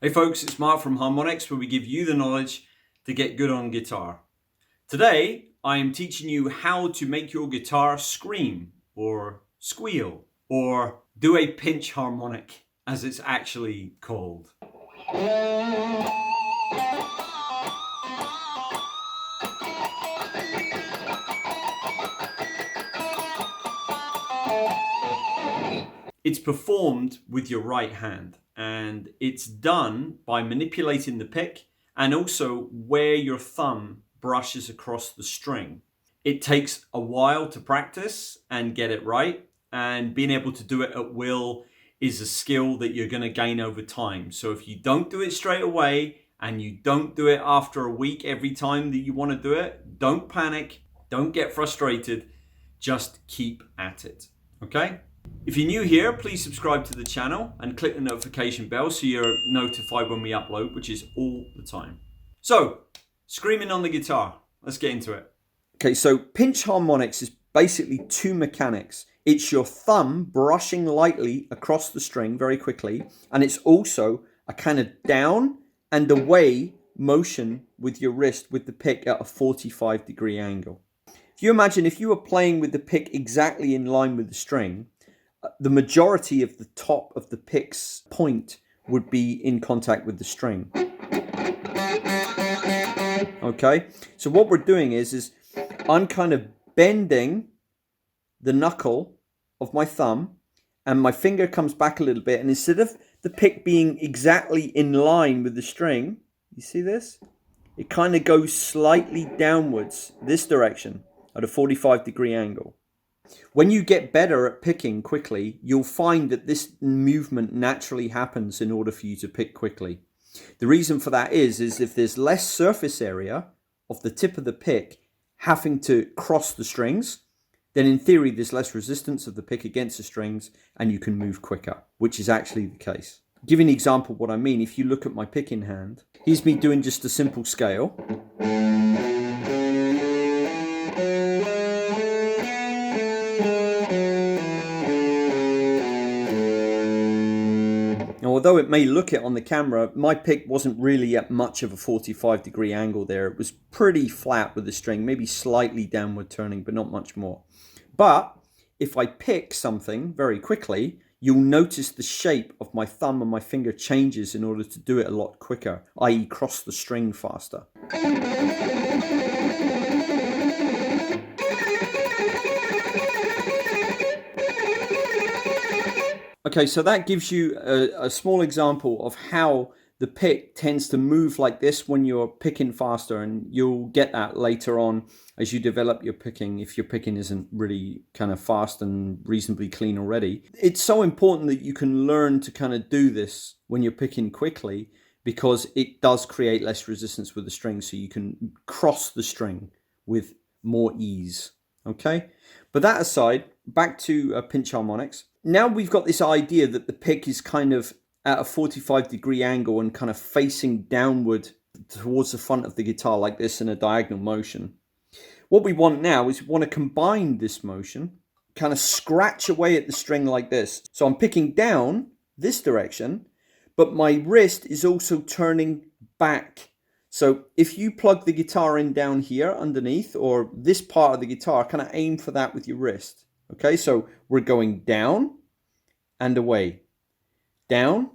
Hey folks, it's Mark from Harmonics, where we give you the knowledge to get good on guitar. Today, I am teaching you how to make your guitar scream, or squeal, or do a pinch harmonic, as it's actually called. It's performed with your right hand, and it's done by manipulating the pick and also where your thumb brushes across the string. It takes a while to practice and get it right, and being able to do it at will is a skill that you're going to gain over time. So if you don't do it straight away and you don't do it after a week every time that you want to do it, don't panic, don't get frustrated, just keep at it, okay? If you're new here, please subscribe to the channel and click the notification bell so you're notified when we upload, which is all the time. So, screaming on the guitar. Let's get into it. Okay, so pinch harmonics is basically two mechanics. It's your thumb brushing lightly across the string very quickly, and it's also a kind of down and away motion with your wrist with the pick at a 45-degree angle. If you imagine if you were playing with the pick exactly in line with the string, the majority of the top of the pick's point would be in contact with the string. Okay, so what we're doing is I'm kind of bending the knuckle of my thumb, and my finger comes back a little bit, and instead of the pick being exactly in line with the string, you see this? It kind of goes slightly downwards, this direction, at a 45-degree angle. When you get better at picking quickly, you'll find that this movement naturally happens in order for you to pick quickly. The reason for that is if there's less surface area of the tip of the pick having to cross the strings, then in theory there's less resistance of the pick against the strings and you can move quicker, which is actually the case. Give you an example of what I mean. If you look at my picking hand, here's me doing just a simple scale. Now, although it may look it on the camera, my pick wasn't really at much of a 45-degree angle there. It was pretty flat with the string, maybe slightly downward turning, but not much more. But if I pick something very quickly, you'll notice the shape of my thumb and my finger changes in order to do it a lot quicker, i.e. cross the string faster. Okay, so that gives you a small example of how the pick tends to move like this when you're picking faster, and you'll get that later on as you develop your picking if your picking isn't really kind of fast and reasonably clean already. It's so important that you can learn to kind of do this when you're picking quickly, because it does create less resistance with the string, so you can cross the string with more ease. Okay, but that aside, back to pinch harmonics. Now we've got this idea that the pick is kind of at a 45-degree angle and kind of facing downward towards the front of the guitar like this in a diagonal motion. What we want now is we want to combine this motion, kind of scratch away at the string like this. So I'm picking down this direction, but my wrist is also turning back. So if you plug the guitar in down here underneath, or this part of the guitar, kind of aim for that with your wrist. Okay, so we're going down and away, down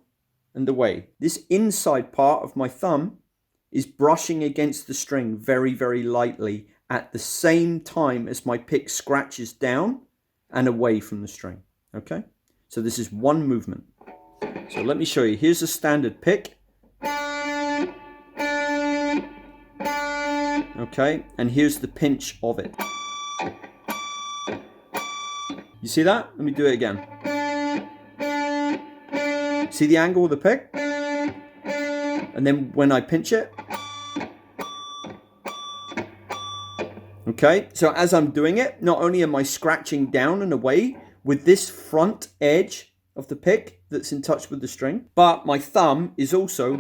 and away. This inside part of my thumb is brushing against the string very, very lightly at the same time as my pick scratches down and away from the string. Okay, so this is one movement. So let me show you. Here's a standard pick. Okay, and here's the pinch of it. You see that? Let me do it again. See the angle of the pick? And then when I pinch it. Okay, so as I'm doing it, not only am I scratching down and away with this front edge of the pick that's in touch with the string, but my thumb is also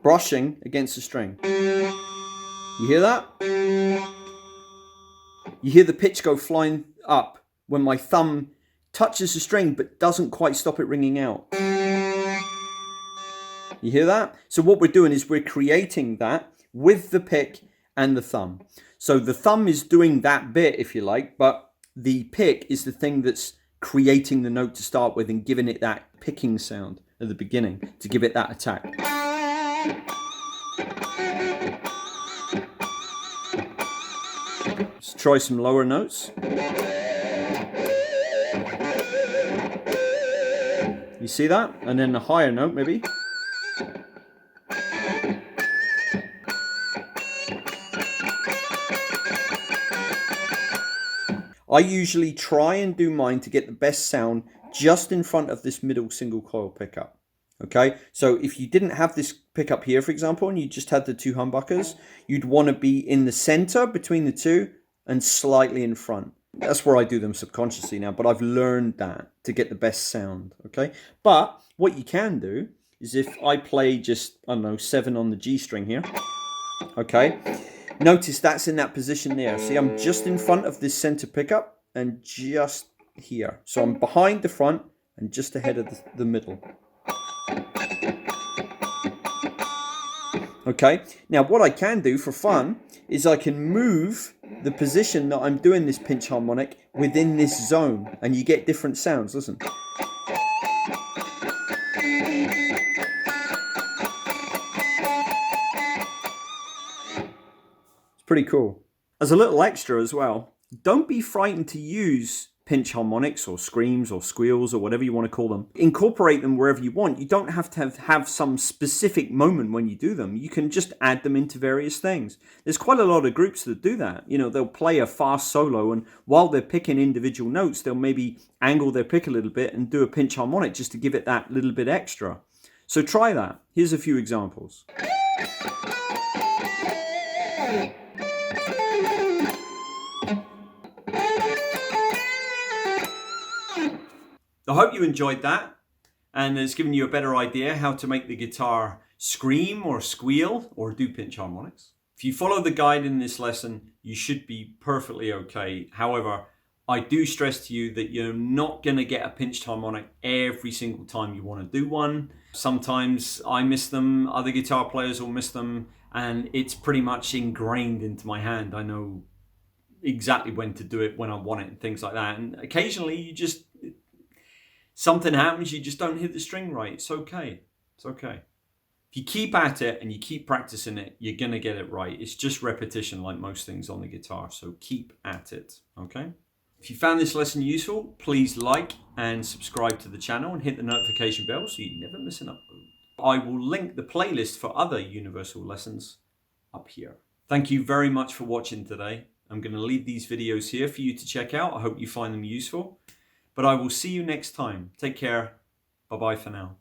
brushing against the string. You hear that? You hear the pitch go flying up when my thumb touches the string but doesn't quite stop it ringing out. You hear that? So what we're doing is we're creating that with the pick and the thumb. So the thumb is doing that bit, if you like, but the pick is the thing that's creating the note to start with and giving it that picking sound at the beginning to give it that attack. Let's try some lower notes. You see that? And then a higher note maybe. I usually try and do mine to get the best sound just in front of this middle single coil pickup. Okay, so if you didn't have this pickup here, for example, and you just had the two humbuckers, you'd want to be in the center between the two and slightly in front. That's where I do them subconsciously now, but I've learned that to get the best sound, okay? But what you can do is if I play just, I don't know, 7 on the G string here, okay? Notice that's in that position there. See, I'm just in front of this center pickup and just here. So I'm behind the front and just ahead of the middle. Okay, now what I can do for fun is I can move the position that I'm doing this pinch harmonic within this zone and you get different sounds. Listen. Pretty cool. As a little extra as well, don't be frightened to use pinch harmonics or screams or squeals or whatever you want to call them. Incorporate them wherever you want. You don't have to have some specific moment when you do them. You can just add them into various things. There's quite a lot of groups that do that. You know, they'll play a fast solo and while they're picking individual notes, they'll maybe angle their pick a little bit and do a pinch harmonic just to give it that little bit extra. So try that. Here's a few examples. I hope you enjoyed that and it's given you a better idea how to make the guitar scream or squeal or do pinch harmonics. If you follow the guide in this lesson, you should be perfectly okay. However, I do stress to you that you're not going to get a pinched harmonic every single time you want to do one. Sometimes I miss them, other guitar players will miss them, and it's pretty much ingrained into my hand. I know exactly when to do it, when I want it, and things like that. And occasionally you just... something happens, you just don't hit the string right. It's okay. It's okay. If you keep at it and you keep practicing it, you're going to get it right. It's just repetition like most things on the guitar. So keep at it. Okay? If you found this lesson useful, please like and subscribe to the channel and hit the notification bell so you never miss an upload. I will link the playlist for other universal lessons up here. Thank you very much for watching today. I'm going to leave these videos here for you to check out. I hope you find them useful. But I will see you next time. Take care. Bye-bye for now.